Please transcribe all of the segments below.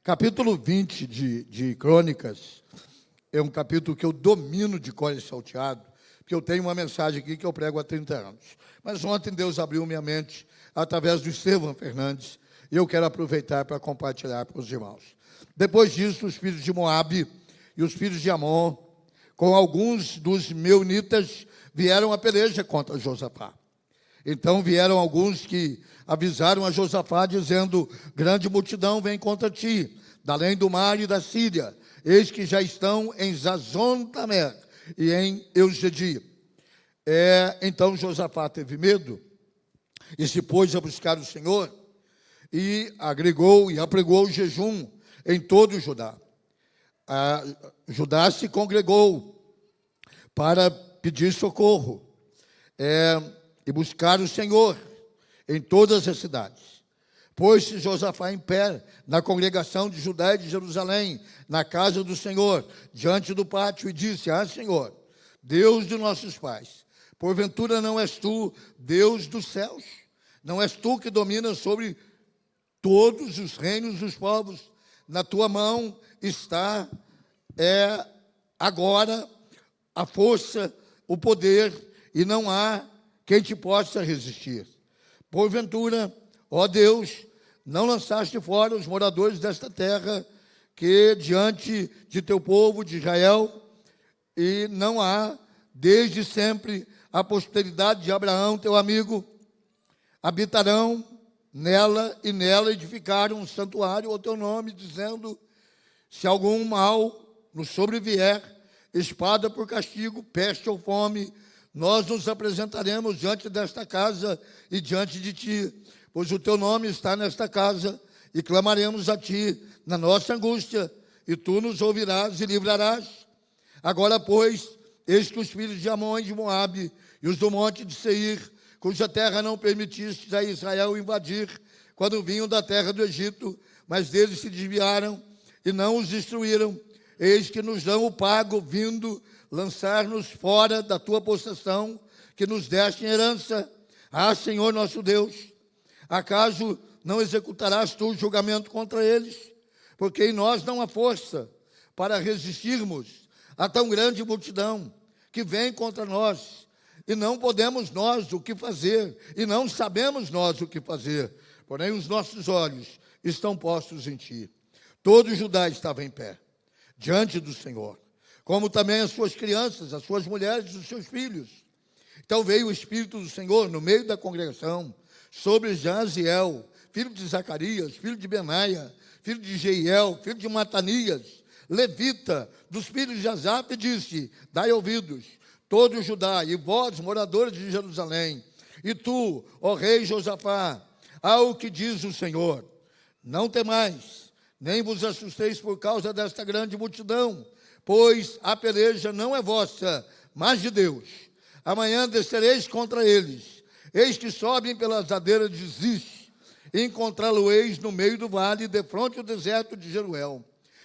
Capítulo 20 de Crônicas é um capítulo que eu domino de cor e salteado, porque eu tenho uma mensagem aqui que eu prego há 30 anos. Mas ontem Deus abriu minha mente através do Estevão Fernandes, e eu quero aproveitar para compartilhar para os irmãos. Depois disso, os filhos de Moabe e os filhos de Amon, com alguns dos meunitas, vieram à peleja contra Josafá. Então vieram alguns que avisaram a Josafá, dizendo: grande multidão vem contra ti, da além do mar e da Síria. Eis que já estão em Zazon-Tamer e em Eugedi. Então Josafá teve medo e se pôs a buscar o Senhor, e agregou e apregou o jejum em todo o Judá. Judá se congregou para pedir socorro e buscar o Senhor em todas as cidades. Pôs-se Josafá em pé na congregação de Judá e de Jerusalém, na casa do Senhor, diante do pátio, e disse: Senhor, Deus de nossos pais, porventura não és tu Deus dos céus? Não és tu que dominas sobre todos os reinos dos povos? Na tua mão está agora a força, o poder, e não há quem te possa resistir. Porventura, ó Deus, não lançaste fora os moradores desta terra, que diante de teu povo de Israel, e não há desde sempre a posteridade de Abraão, teu amigo, habitarão nela, e nela edificaram um santuário ao teu nome, dizendo: se algum mal nos sobrevier, espada por castigo, peste ou fome, nós nos apresentaremos diante desta casa e diante de ti, pois o teu nome está nesta casa, e clamaremos a ti na nossa angústia, e tu nos ouvirás e livrarás. Agora, pois, eis que os filhos de Amon e de Moabe, e os do monte de Seir, cuja terra não permitiste a Israel invadir, quando vinham da terra do Egito, mas deles se desviaram e não os destruíram, eis que nos dão o pago, vindo lançar-nos fora da tua possessão, que nos deste em herança. Senhor nosso Deus, acaso não executarás tu o julgamento contra eles? Porque em nós não há força para resistirmos a tão grande multidão que vem contra nós, e não podemos nós o que fazer, e não sabemos nós o que fazer, porém os nossos olhos estão postos em ti. Todo Judá estava em pé, diante do Senhor, como também as suas crianças, as suas mulheres e os seus filhos. Então veio o Espírito do Senhor no meio da congregação, sobre Jaziel, filho de Zacarias, filho de Benaia, filho de Jeiel, filho de Matanias, levita, dos filhos de Asaf, e disse: dai ouvidos, todo Judá, e vós, moradores de Jerusalém, e tu, ó rei Josafá, ao que diz o Senhor: não temais, nem vos assusteis por causa desta grande multidão, pois a peleja não é vossa, mas de Deus. Amanhã descereis contra eles, eis que sobem pelas ladeiras de Ziz, e encontrá-lo-eis no meio do vale, defronte ao deserto de Jeruel.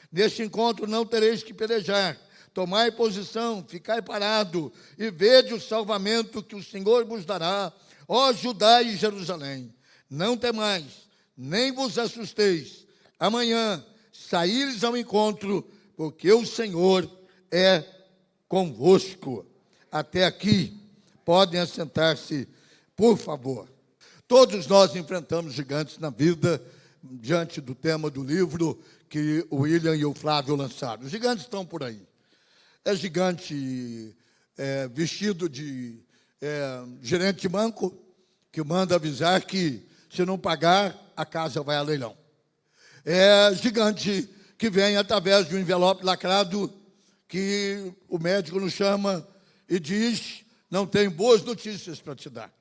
Neste encontro não tereis que pelejar, tomai posição, ficai parado, e vede o salvamento que o Senhor vos dará, ó Judá e Jerusalém. Não temais, nem vos assusteis. Amanhã saíres ao encontro, porque o Senhor é convosco. Até aqui, podem assentar-se, por favor. Todos nós enfrentamos gigantes na vida, diante do tema do livro que o William e o Flávio lançaram. Os gigantes estão por aí. É gigante vestido de gerente de banco, que manda avisar que, se não pagar, a casa vai a leilão. É gigante que vem através de um envelope lacrado, que o médico nos chama e diz: não tenho boas notícias para te dar.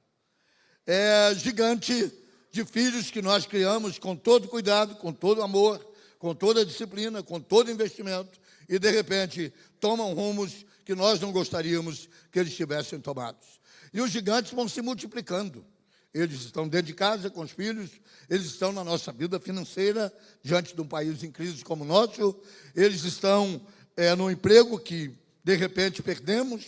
É gigante de filhos que nós criamos com todo cuidado, com todo amor, com toda disciplina, com todo investimento, e de repente tomam rumos que nós não gostaríamos que eles tivessem tomados. E os gigantes vão se multiplicando. Eles estão dentro de casa com os filhos, eles estão na nossa vida financeira, diante de um país em crise como o nosso, eles estão no emprego que de repente perdemos,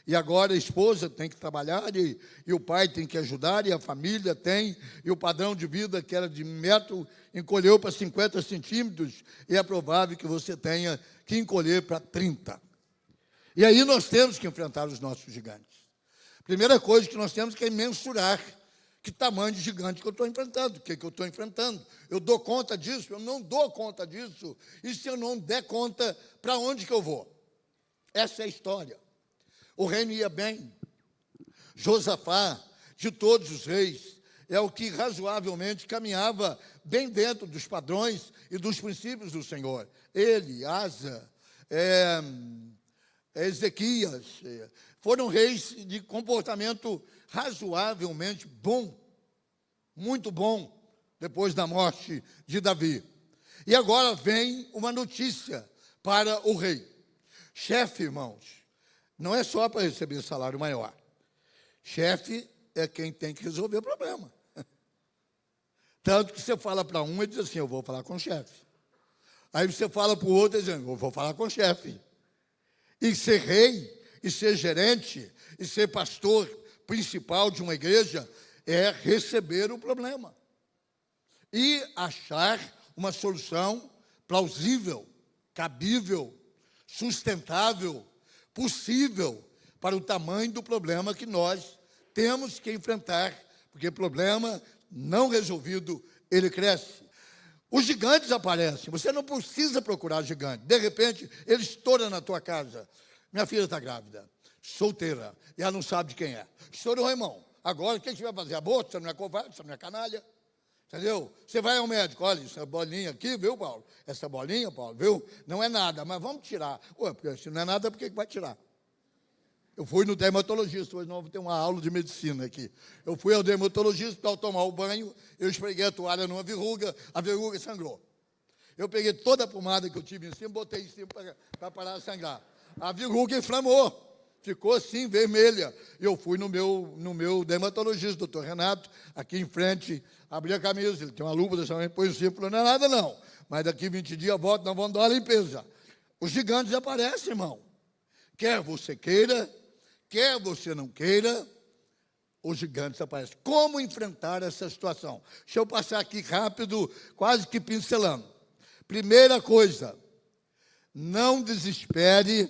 E agora a esposa tem que trabalhar, e o pai tem que ajudar, e a família tem, e o padrão de vida que era de 1 metro encolheu para 50 centímetros, e é provável que você tenha que encolher para 30. E aí nós temos que enfrentar os nossos gigantes. Primeira coisa que nós temos que é mensurar que tamanho de gigante que eu estou enfrentando, o que eu estou enfrentando. Eu dou conta disso? Eu não dou conta disso? E se eu não der conta, para onde que eu vou? Essa é a história. O reino ia bem. Josafá, de todos os reis, é o que razoavelmente caminhava bem dentro dos padrões e dos princípios do Senhor. Ele, Asa, Ezequias, foram reis de comportamento razoavelmente bom, muito bom, depois da morte de Davi. E agora vem uma notícia para o rei. Chefe, irmãos, não é só para receber salário maior. Chefe é quem tem que resolver o problema. Tanto que você fala para um e diz assim, eu vou falar com o chefe. Aí você fala para o outro dizendo, eu vou falar com o chefe. E ser rei, e ser gerente, e ser pastor principal de uma igreja é receber o problema. E achar uma solução plausível, cabível, sustentável, possível para o tamanho do problema que nós temos que enfrentar, porque problema não resolvido, ele cresce. Os gigantes aparecem, você não precisa procurar gigante. De repente, ele estoura na tua casa. Minha filha está grávida, solteira, e ela não sabe de quem é. Estourou, irmão. Agora, o que você vai fazer? Aborto? Você não é covarde, você não é canalha. Entendeu? Você vai ao médico, olha, essa bolinha aqui, viu, Paulo? Essa bolinha, Paulo, viu? Não é nada, mas vamos tirar. Ué, porque se não é nada, por que vai tirar? Eu fui no dermatologista, hoje não vou ter uma aula de medicina aqui. Eu fui ao dermatologista para tomar o banho, eu esfreguei a toalha numa verruga, a verruga sangrou. Eu peguei toda a pomada que eu tive em cima, botei em cima para parar de sangrar. A verruga inflamou. Ficou assim, vermelha. Eu fui no meu dermatologista, doutor Renato, aqui em frente, abri a camisa, ele tem uma lupa dessa manhã, põe o círculo, falou, não é nada não. Mas daqui 20 dias volto, nós vamos dar uma limpeza. Os gigantes aparecem, irmão. Quer você queira, quer você não queira, os gigantes aparecem. Como enfrentar essa situação? Deixa eu passar aqui rápido, quase que pincelando. Primeira coisa, não desespere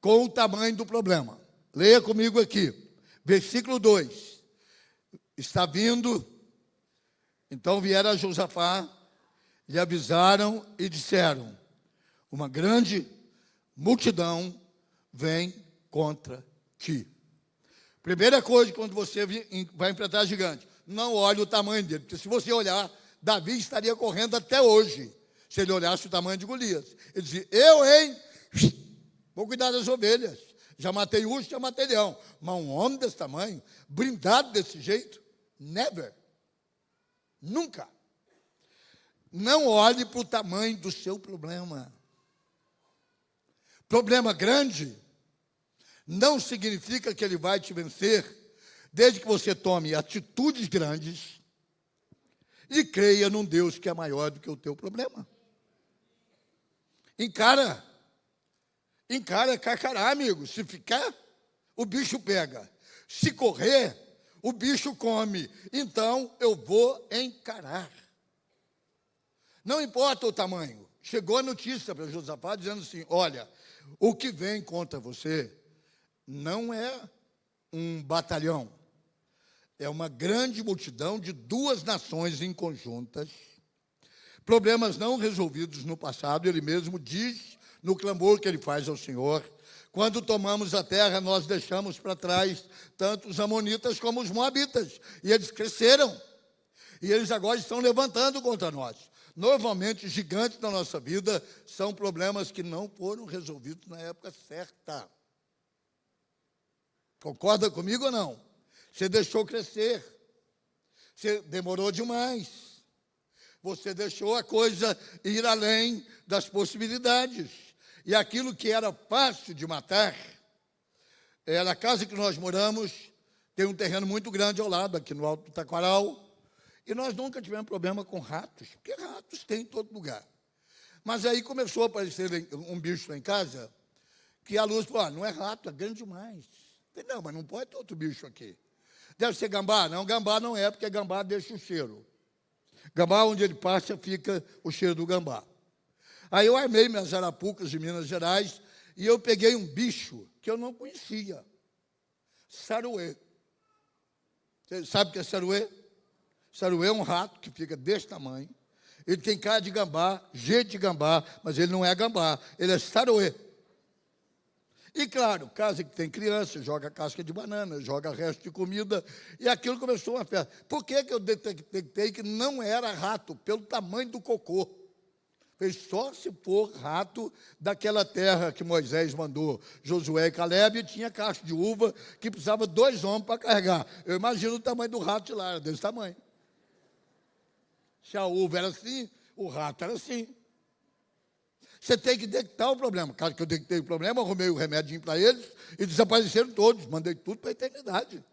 com o tamanho do problema. Leia comigo aqui, versículo 2. Está vindo, então vieram a Josafá, lhe avisaram e disseram, uma grande multidão vem contra ti. Primeira coisa, quando você vai enfrentar gigante, não olhe o tamanho dele, porque se você olhar, Davi estaria correndo até hoje, se ele olhasse o tamanho de Golias. Ele dizia, vou cuidar das ovelhas. Já matei urso, já matei leão. Mas um homem desse tamanho, blindado desse jeito, never. Nunca. Não olhe para o tamanho do seu problema. Problema grande não significa que ele vai te vencer, desde que você tome atitudes grandes e creia num Deus que é maior do que o teu problema. Encara, carcará, amigo. Se ficar, o bicho pega. Se correr, o bicho come. Então, eu vou encarar. Não importa o tamanho. Chegou a notícia para Josafá dizendo assim, olha, o que vem contra você não é um batalhão. É uma grande multidão de 2 nações inconjuntas. Problemas não resolvidos no passado, ele mesmo diz no clamor que ele faz ao Senhor. Quando tomamos a terra, nós deixamos para trás tanto os amonitas como os moabitas. E eles cresceram. E eles agora estão levantando contra nós. Normalmente, os gigantes da nossa vida são problemas que não foram resolvidos na época certa. Concorda comigo ou não? Você deixou crescer. Você demorou demais. Você deixou a coisa ir além das possibilidades. E aquilo que era fácil de matar, na casa que nós moramos, tem um terreno muito grande ao lado, aqui no Alto do Taquaral, e nós nunca tivemos problema com ratos, porque ratos tem em todo lugar. Mas aí começou a aparecer um bicho lá em casa, Que a luz falou, não é rato, é grande demais. Não, mas não pode ter outro bicho aqui. Deve ser gambá? Não, gambá não é, porque gambá deixa o cheiro. Gambá, onde ele passa, fica o cheiro do gambá. Aí eu armei minhas arapucas de Minas Gerais e eu peguei um bicho que eu não conhecia. Saruê. Você sabe o que é saruê? Saruê é um rato que fica desse tamanho. Ele tem cara de gambá, jeito de gambá, mas ele não é gambá, ele é saruê. E claro, casa que tem criança, joga casca de banana, joga resto de comida, e aquilo começou uma festa. Por que eu detectei que não era rato? Pelo tamanho do cocô. Fez só se for rato daquela terra que Moisés mandou Josué e Caleb, e tinha cacho de uva que precisava 2 homens para carregar. Eu imagino o tamanho do rato de lá, era desse tamanho. Se a uva era assim, o rato era assim. Você tem que detectar o problema. Caso que eu detectei o problema, arrumei o remedinho para eles e desapareceram todos. Mandei tudo para a eternidade.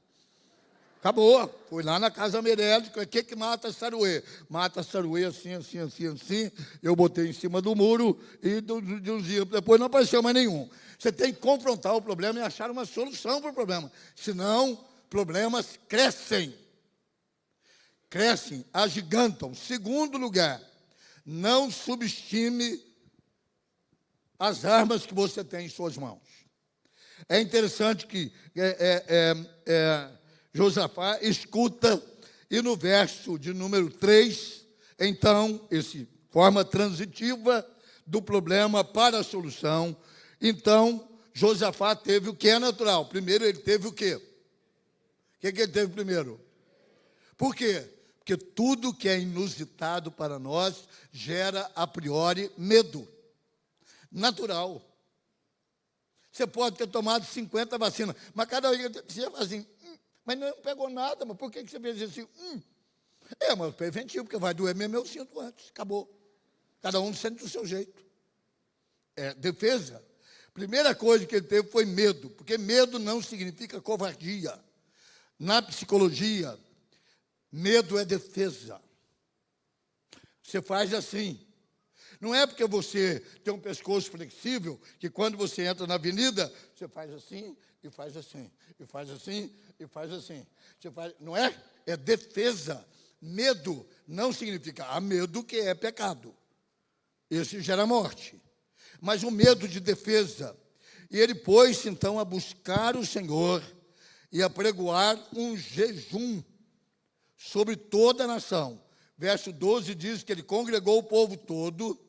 Acabou. Fui lá na casa médica. O que mata saruê? Mata saruê assim, assim, assim, assim. Eu botei em cima do muro e de uns dias depois não apareceu mais nenhum. Você tem que confrontar o problema e achar uma solução para o problema. Senão, problemas crescem. Crescem, agigantam. Segundo lugar, não subestime as armas que você tem em suas mãos. É interessante que Josafá escuta, e no verso de número 3, então, forma transitiva do problema para a solução. Então, Josafá teve o que é natural. Primeiro, ele teve o quê? O que ele teve primeiro? Por quê? Porque tudo que é inusitado para nós gera, a priori, medo. Natural. Você pode ter tomado 50 vacinas, mas cada vez você fala assim, mas não pegou nada, mas por que você fez assim? Mas preventivo, porque vai doer mesmo, eu sinto antes, acabou. Cada um sente do seu jeito. Defesa. Primeira coisa que ele teve foi medo, porque medo não significa covardia. Na psicologia, medo é defesa. Você faz assim. Não é porque você tem um pescoço flexível que quando você entra na avenida, você faz assim, e faz assim, e faz assim, e faz assim. Não é? É defesa. Medo não significa há medo que é pecado. Esse gera morte. Mas o medo de defesa. E ele pôs-se então a buscar o Senhor e a pregoar um jejum sobre toda a nação. Verso 12 diz que ele congregou o povo todo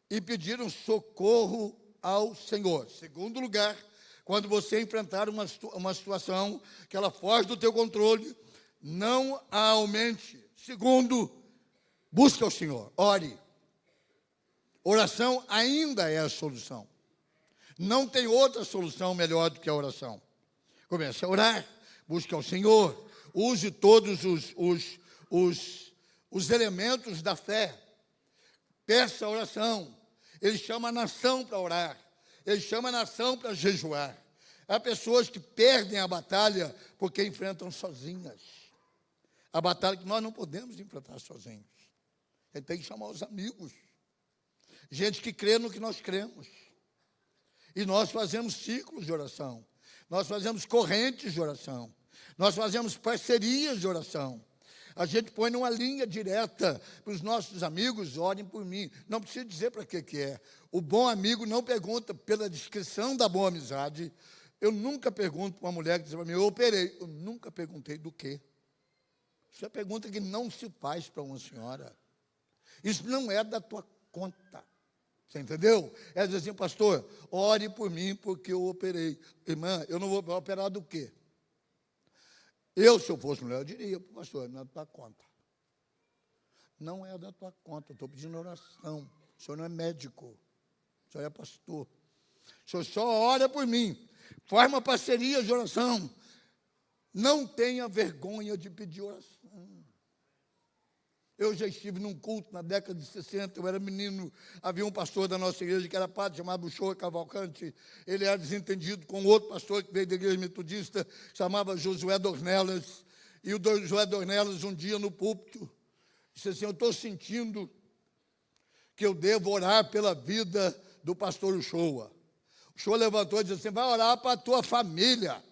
e pediram socorro ao Senhor. Segundo lugar, quando você enfrentar uma situação que ela foge do teu controle, não a aumente. Segundo, busque ao Senhor, ore. Oração ainda é a solução. Não tem outra solução melhor do que a oração. Comece a orar, busque ao Senhor, use todos os elementos da fé. Peça a oração. Ele chama a nação para orar. Ele chama a nação para jejuar. Há pessoas que perdem a batalha porque enfrentam sozinhas. A batalha que nós não podemos enfrentar sozinhos. Ele tem que chamar os amigos. Gente que crê no que nós cremos. E nós fazemos ciclos de oração. Nós fazemos correntes de oração. Nós fazemos parcerias de oração. A gente põe numa linha direta para os nossos amigos, orem por mim. Não precisa dizer para que é. O bom amigo não pergunta pela descrição da boa amizade. Eu nunca pergunto para uma mulher que diz para mim, eu operei. Eu nunca perguntei do quê. Isso é pergunta que não se faz para uma senhora. Isso não é da tua conta. Você entendeu? Ela diz assim, pastor, ore por mim porque eu operei. Irmã, eu não vou operar do quê? Se eu fosse mulher, eu diria, pastor, não é da tua conta. Não é da tua conta, eu estou pedindo oração. O senhor não é médico, o senhor é pastor. O senhor só ora por mim. Faz uma parceria de oração. Não tenha vergonha de pedir oração. Eu já estive num culto na década de 60, eu era menino, havia um pastor da nossa igreja que era padre, chamado Buchoa Cavalcante. Ele era desentendido com outro pastor que veio da igreja metodista, chamava Josué Dornelas. E o Josué Dornelas, um dia no púlpito, disse assim, eu estou sentindo que eu devo orar pela vida do pastor Uchoa. O senhor levantou e disse assim: vai orar para a tua família,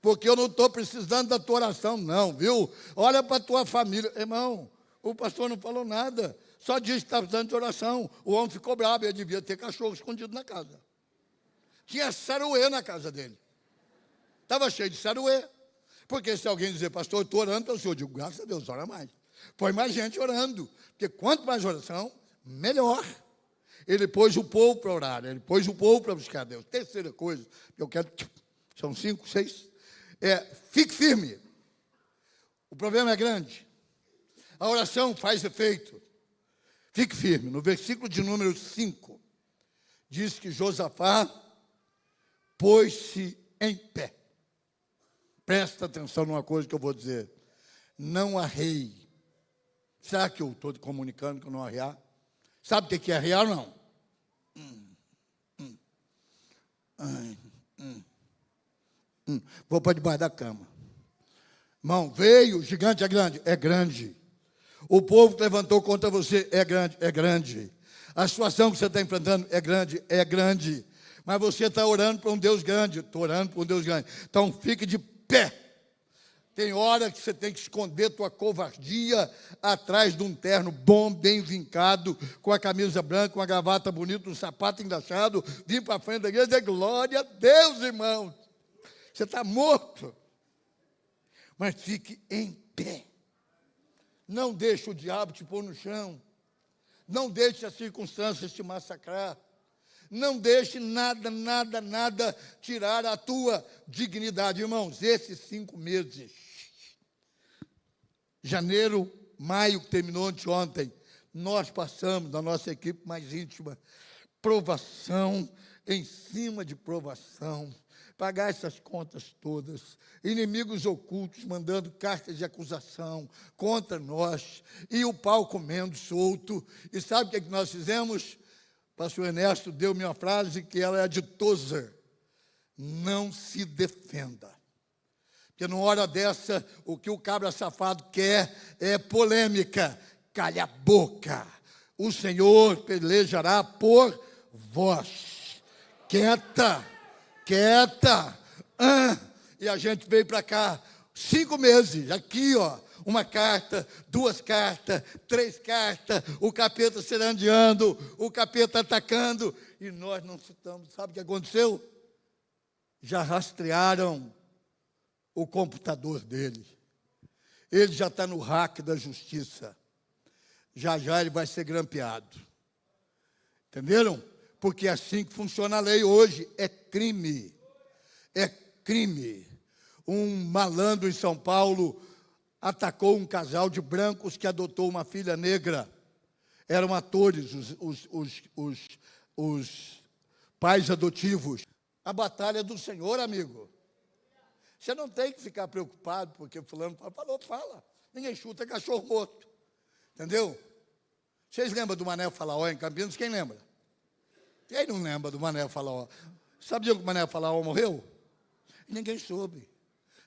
porque eu não estou precisando da tua oração, não, viu? Olha para a tua família. Irmão, o pastor não falou nada, só disse que está precisando de oração. O homem ficou bravo, ele devia ter cachorro escondido na casa. Tinha saruê na casa dele. Estava cheio de saruê. Porque se alguém dizer: pastor, eu estou orando para o senhor, eu digo: graças a Deus, ora mais. Põe mais gente orando, porque quanto mais oração, melhor. Ele pôs o povo para orar, ele pôs o povo para buscar Deus. Terceira coisa, que eu quero, são 5, 6, fique firme. O problema é grande. A oração faz efeito. Fique firme. No versículo de número 5, diz que Josafá pôs-se em pé. Presta atenção numa coisa que eu vou dizer. Não arreie. Será que eu estou comunicando que eu não arrear? Sabe o que é arrear ou não? Vou para debaixo da cama. Irmão, veio, o gigante é grande? É grande. O povo que levantou contra você é grande? É grande. A situação que você está enfrentando é grande? É grande. Mas você está orando para um Deus grande. Estou orando para um Deus grande. Então fique de pé. Tem hora que você tem que esconder tua covardia atrás de um terno bom, bem vincado, com a camisa branca, com a gravata bonita, um sapato engraxado, vir para frente da igreja e dizer: glória a Deus, irmão. Você está morto. Mas fique em pé. Não deixe o diabo te pôr no chão. Não deixe as circunstâncias te massacrar. Não deixe nada tirar a tua dignidade. Irmãos, esses 5 meses, janeiro, maio, que terminou anteontem, nós passamos, da nossa equipe mais íntima, provação em cima de provação, pagar essas contas todas, inimigos ocultos mandando cartas de acusação contra nós, e o pau comendo solto. E sabe o que nós fizemos? Pastor Ernesto deu-me uma frase que ela é de Tozer: não se defenda. Porque numa hora dessa, o que o cabra safado quer é polêmica. Calha a boca. O Senhor pelejará por vós. Quieta. E a gente veio para cá 5 meses, aqui, ó. 1 carta, 2 cartas, 3 cartas, o capeta serandeando, o capeta atacando, e nós não estamos. Sabe o que aconteceu? Já rastrearam o computador dele. Ele já está no hack da justiça. Já ele vai ser grampeado. Entenderam? Porque é assim que funciona a lei hoje. É crime. É crime. Um malandro em São Paulo atacou um casal de brancos que adotou uma filha negra. Eram atores, os pais adotivos. A batalha do Senhor, amigo. Você não tem que ficar preocupado porque fulano fala. Ninguém chuta cachorro morto. Entendeu? Vocês lembram do Mané Falaó em Campinas? Quem lembra? Quem não lembra do Mané Falaó? Sabia que o Mané Falaó morreu? Ninguém soube.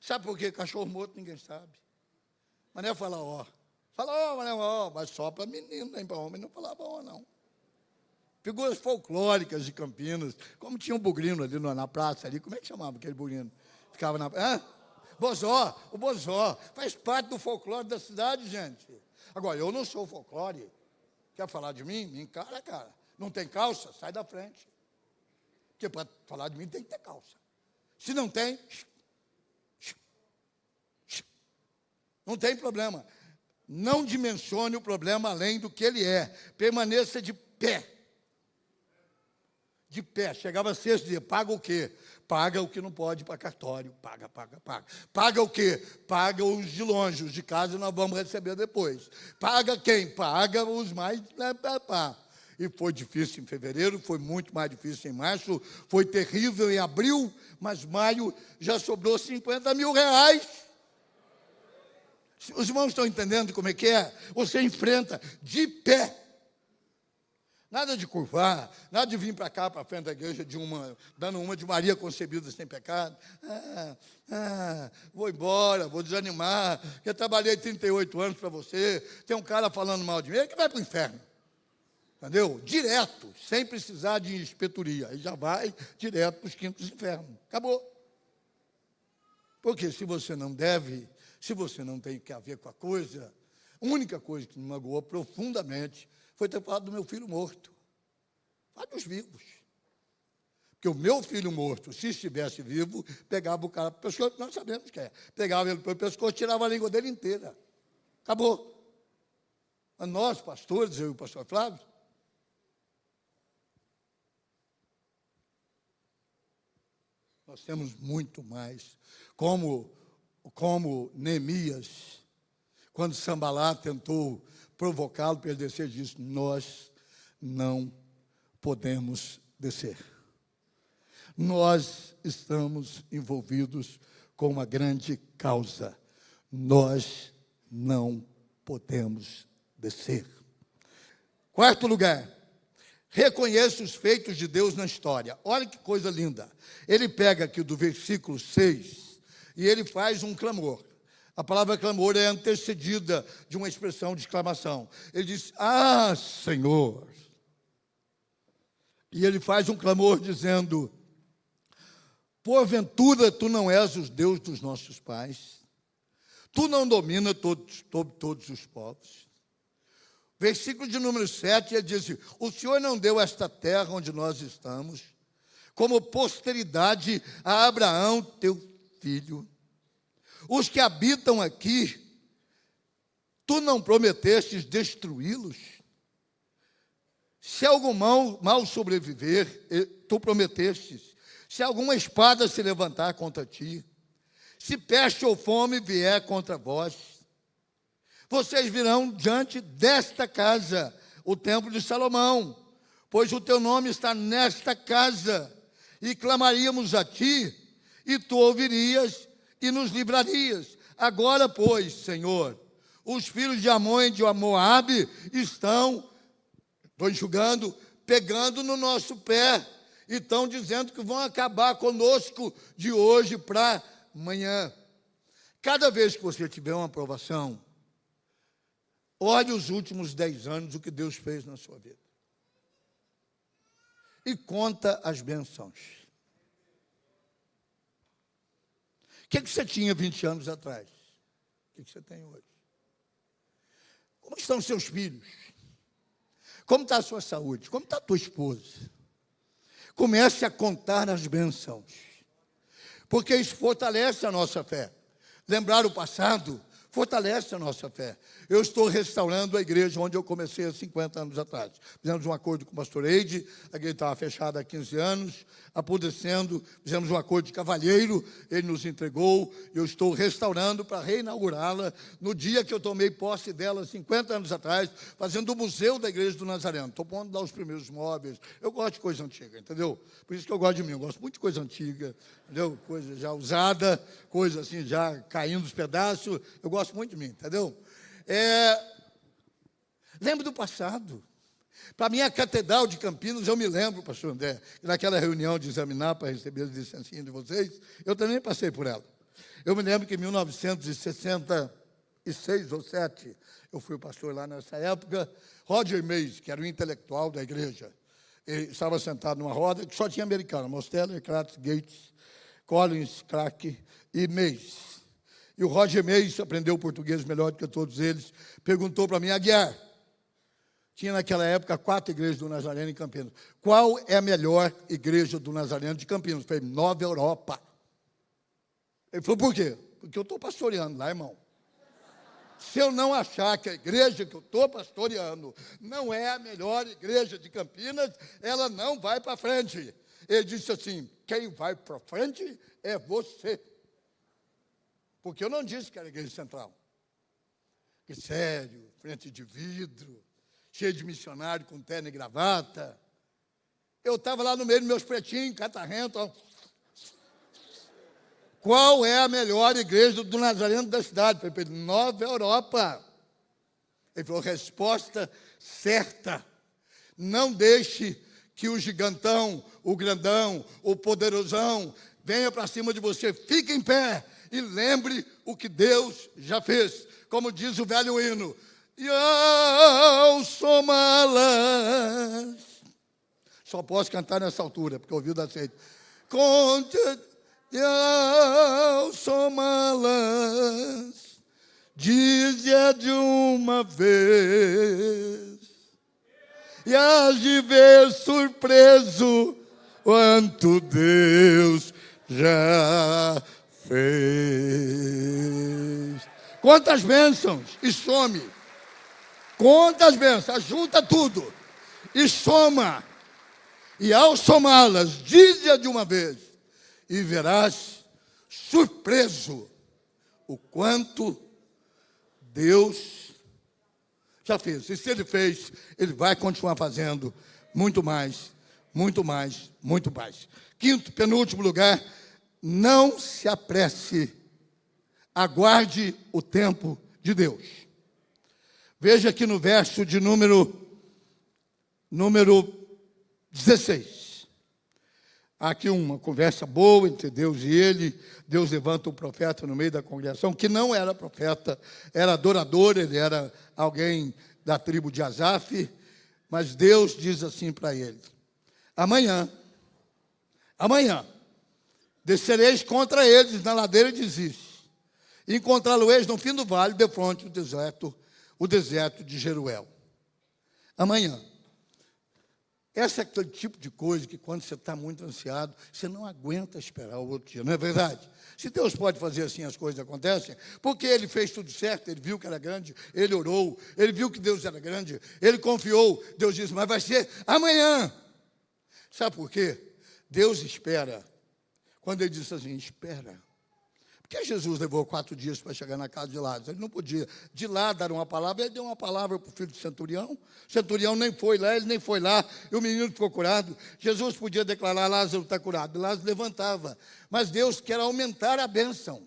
Sabe por quê? Cachorro morto ninguém sabe. Mané Falaó. Mané Falaó, mas só para menino, nem para homem não falava ó, não. Figuras folclóricas de Campinas, como tinha um bugrino ali na praça, ali, como é que chamava aquele bugrino? Ficava na... Bozó, o Bozó, faz parte do folclore da cidade, gente. Agora, eu não sou folclore. Quer falar de mim? Me encara, cara. Não tem calça? Sai da frente. Porque para falar de mim tem que ter calça. Se não tem, não tem problema. Não dimensione o problema além do que ele é. Permaneça de pé. De pé. Chegava sexto dia, paga o quê? Paga o que não pode para cartório. Paga. Paga o quê? Paga os de longe, os de casa nós vamos receber depois. Paga quem? Paga os mais... E foi difícil em fevereiro, foi muito mais difícil em março, foi terrível em abril, mas maio já sobrou 50 mil reais. Os irmãos estão entendendo como é que é? Você enfrenta de pé. Nada de curvar, nada de vir para cá, para frente da igreja, dando uma de Maria concebida sem pecado. Vou embora, vou desanimar, eu trabalhei 38 anos para você, tem um cara falando mal de mim, ele que vai para o inferno. Entendeu? Direto, sem precisar de inspetoria. Aí já vai direto para os quintos infernos. Acabou. Porque se você não deve, se você não tem que ver com a coisa, a única coisa que me magoou profundamente foi ter falado do meu filho morto. Fala dos vivos. Porque o meu filho morto, se estivesse vivo, pegava o cara pelo pescoço, nós sabemos que é. Pegava ele pelo pescoço, tirava a língua dele inteira. Acabou. Mas nós, pastores, eu e o pastor Flávio, nós temos muito mais. Como Neemias, quando Sambalá tentou provocá-lo para ele descer, disse: nós não podemos descer. Nós estamos envolvidos com uma grande causa. Nós não podemos descer. Quarto lugar, reconheça os feitos de Deus na história. Olha que coisa linda. Ele pega aqui do versículo 6 e ele faz um clamor. A palavra clamor é antecedida de uma expressão de exclamação. Ele diz: ah, Senhor. E ele faz um clamor dizendo: porventura tu não és o Deus dos nossos pais? Tu não domina todos os povos? Versículo de número 7, ele diz: o Senhor não deu esta terra onde nós estamos, como posteridade a Abraão, teu filho. Os que habitam aqui, tu não prometestes destruí-los? Se algum mal sobreviver, tu prometestes. Se alguma espada se levantar contra ti, se peste ou fome vier contra vós, vocês virão diante desta casa, o templo de Salomão, pois o teu nome está nesta casa, e clamaríamos a ti, e tu ouvirias e nos livrarias. Agora, pois, Senhor, os filhos de Amon e de Moabe estão, estou enxugando, pegando no nosso pé, e estão dizendo que vão acabar conosco de hoje para amanhã. Cada vez que você tiver uma aprovação, olhe os últimos 10 anos, o que Deus fez na sua vida. E conta as bênçãos. O que você tinha 20 anos atrás? O que você tem hoje? Como estão seus filhos? Como está a sua saúde? Como está a tua esposa? Comece a contar as bênçãos, porque isso fortalece a nossa fé. Lembrar o passado fortalece a nossa fé. Eu estou restaurando a igreja onde eu comecei há 50 anos atrás. Fizemos um acordo com o pastor Eide, a igreja estava fechada há 15 anos, apodrecendo, fizemos um acordo de cavalheiro, ele nos entregou, eu estou restaurando para reinaugurá-la no dia que eu tomei posse dela, 50 anos atrás, fazendo o museu da igreja do Nazareno. Estou pondo lá os primeiros móveis. Eu gosto de coisa antiga, entendeu? Por isso que eu gosto de mim, eu gosto muito de coisa antiga, entendeu? Coisa já usada, coisa assim, já caindo os pedaços, eu gosto muito de mim, entendeu? Lembro do passado. Para a minha catedral de Campinas, eu me lembro, pastor André, naquela reunião de examinar para receber as licencinhas de vocês, eu também passei por ela. Eu me lembro que em 1966 ou 7, eu fui o pastor lá nessa época, Roger Mays, que era o intelectual da igreja, ele estava sentado numa roda que só tinha americano, Mosteller, Kratz, Gates, Collins, Crack e Mays. E o Roger Mays aprendeu português melhor do que todos eles, perguntou para mim: Aguiar, tinha naquela época 4 igrejas do Nazareno em Campinas. Qual é a melhor igreja do Nazareno de Campinas? Eu falei: Nova Europa. Ele falou: por quê? Porque eu estou pastoreando lá, irmão. Se eu não achar que a igreja que eu estou pastoreando não é a melhor igreja de Campinas, ela não vai para frente. Ele disse assim: quem vai para frente é você. Porque eu não disse que era a igreja central. Que sério, frente de vidro, cheio de missionário com terno e gravata. Eu estava lá no meio dos meus pretinhos, catarrento. Ó. Qual é a melhor igreja do Nazareno da cidade? Eu falei: Nova Europa. Ele falou: resposta certa. Não deixe que o gigantão, o grandão, o poderosão venha para cima de você. Fique em pé e lembre o que Deus já fez. Como diz o velho hino: Eu sou mala Só posso cantar nessa altura, porque o ouvido aceita. Conte ao somalas, diz-lhe de uma vez, e hás de ver surpreso quanto Deus já fez. Quantas bênçãos, e some. Quantas bênçãos, junta tudo, e soma. E ao somá-las, diz-lhe de uma vez, e verás surpreso o quanto Deus já fez. E se Ele fez, Ele vai continuar fazendo muito mais, muito mais, muito mais. Quinto, penúltimo lugar, não se apresse, aguarde o tempo de Deus. Veja aqui no verso de número 16. Há aqui uma conversa boa entre Deus e ele. Deus levanta um profeta no meio da congregação, que não era profeta, era adorador, ele era alguém da tribo de Asaf, mas Deus diz assim para ele: amanhã, descereis contra eles na ladeira de Ziz, e encontrá-lo-eis no fim do vale, defronte do deserto, o deserto de Jeruel. Amanhã. Esse é aquele tipo de coisa que quando você está muito ansiado, você não aguenta esperar o outro dia, não é verdade? Se Deus pode fazer assim, as coisas acontecem, porque Ele fez tudo certo, Ele viu que era grande, Ele orou, Ele viu que Deus era grande, Ele confiou, Deus disse, mas vai ser amanhã. Sabe por quê? Deus espera. Quando Ele disse assim, espera. Por que Jesus levou 4 dias para chegar na casa de Lázaro? Ele não podia de lá dar uma palavra. Ele deu uma palavra para o filho do centurião. O centurião nem foi lá, ele nem foi lá. E o menino ficou curado. Jesus podia declarar, Lázaro está curado. Lázaro levantava. Mas Deus quer aumentar a bênção.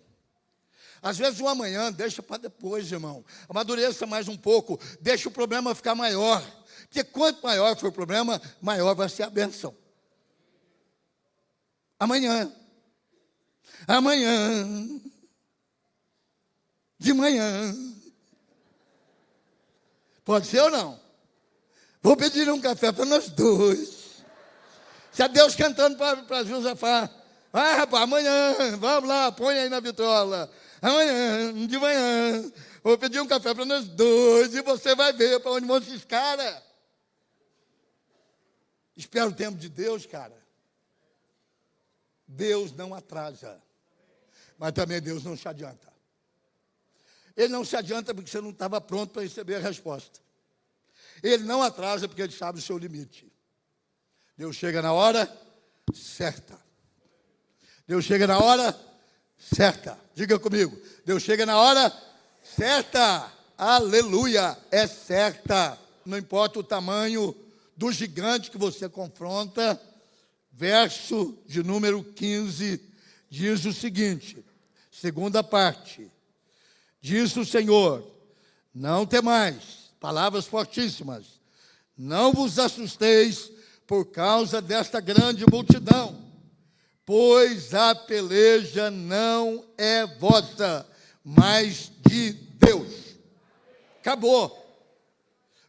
Às vezes o amanhã deixa para depois, irmão. Amadureça mais um pouco. Deixa o problema ficar maior. Porque quanto maior for o problema, maior vai ser a bênção. Amanhã, de manhã, pode ser ou não? Vou pedir um café para nós dois. Se é Deus cantando para Josafá, vai rapaz, amanhã, vamos lá, põe aí na vitrola, amanhã, de manhã, vou pedir um café para nós dois, e você vai ver para onde vão esses caras. Espera o tempo de Deus, cara. Deus não atrasa. Mas também Deus não se adianta. Ele não se adianta porque você não estava pronto para receber a resposta. Ele não atrasa porque Ele sabe o seu limite. Deus chega na hora certa. Deus chega na hora certa. Diga comigo. Deus chega na hora certa. Aleluia. É certa. Não importa o tamanho do gigante que você confronta. Verso de número 15 diz o seguinte. Segunda parte, diz o Senhor, não temais, palavras fortíssimas, não vos assusteis por causa desta grande multidão, pois a peleja não é vossa, mas de Deus. Acabou.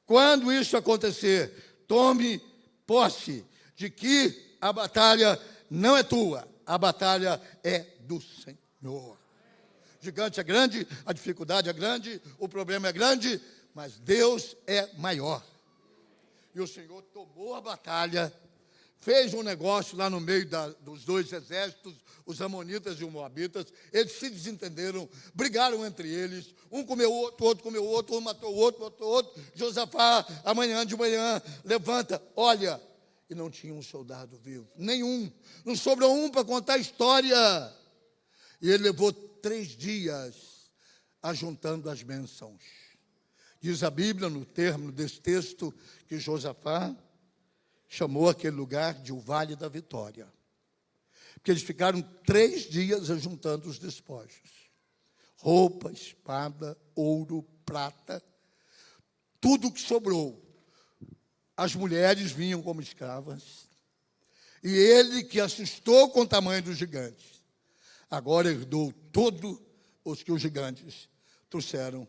Quando isso acontecer, tome posse de que a batalha não é tua, a batalha é do Senhor. O gigante é grande, a dificuldade é grande, o problema é grande, mas Deus é maior. E o Senhor tomou a batalha, fez um negócio lá no meio dos dois exércitos, os amonitas e os moabitas. Eles se desentenderam, brigaram entre eles, um comeu o outro comeu o outro, um matou o outro. Josafá, amanhã de manhã, levanta, olha, e não tinha um soldado vivo, nenhum, não sobrou um para contar a história. E ele levou 3 dias ajuntando as bênçãos. Diz a Bíblia, no termo desse texto, que Josafá chamou aquele lugar de o Vale da Vitória. Porque eles ficaram 3 dias ajuntando os despojos. Roupa, espada, ouro, prata, tudo que sobrou. As mulheres vinham como escravas. E ele, que assustou com o tamanho dos gigantes, agora herdou todos os que os gigantes trouxeram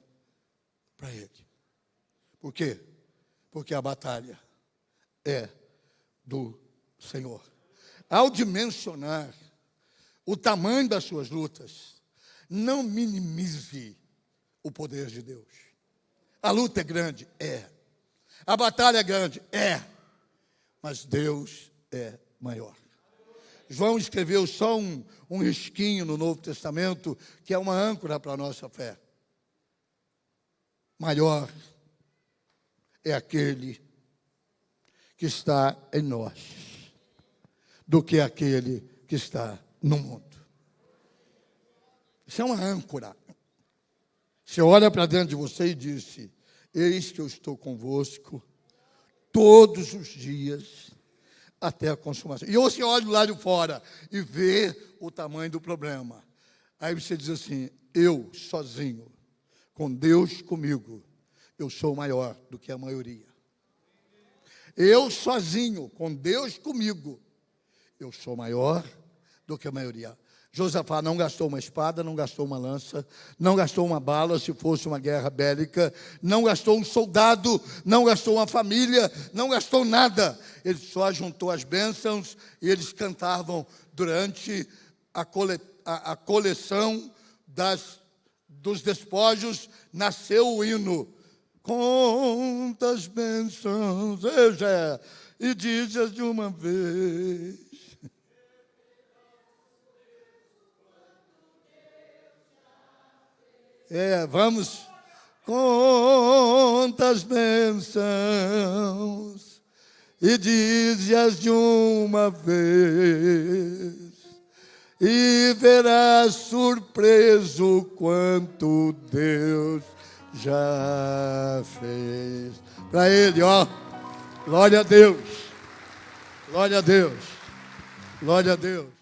para ele. Por quê? Porque a batalha é do Senhor. Ao dimensionar o tamanho das suas lutas, não minimize o poder de Deus. A luta é grande? É. A batalha é grande? É. Mas Deus é maior. João escreveu só um risquinho no Novo Testamento, que é uma âncora para a nossa fé. Maior é aquele que está em nós do que aquele que está no mundo. Isso é uma âncora. Você olha para dentro de você e diz: eis que eu estou convosco todos os dias até a consumação. E você olha do lado de fora e vê o tamanho do problema. Aí você diz assim: eu sozinho, com Deus comigo, eu sou maior do que a maioria. Eu sozinho, com Deus comigo, eu sou maior do que a maioria. Josafá não gastou uma espada, não gastou uma lança, não gastou uma bala se fosse uma guerra bélica, não gastou um soldado, não gastou uma família, não gastou nada. Ele só juntou as bênçãos e eles cantavam durante a coleção dos despojos, nasceu o hino. Quantas bênçãos, e diz-as de uma vez. Vamos. Quantas bênçãos, e dize-as de uma vez, e verás surpreso quanto Deus já fez. Para Ele, ó, glória a Deus, glória a Deus, glória a Deus.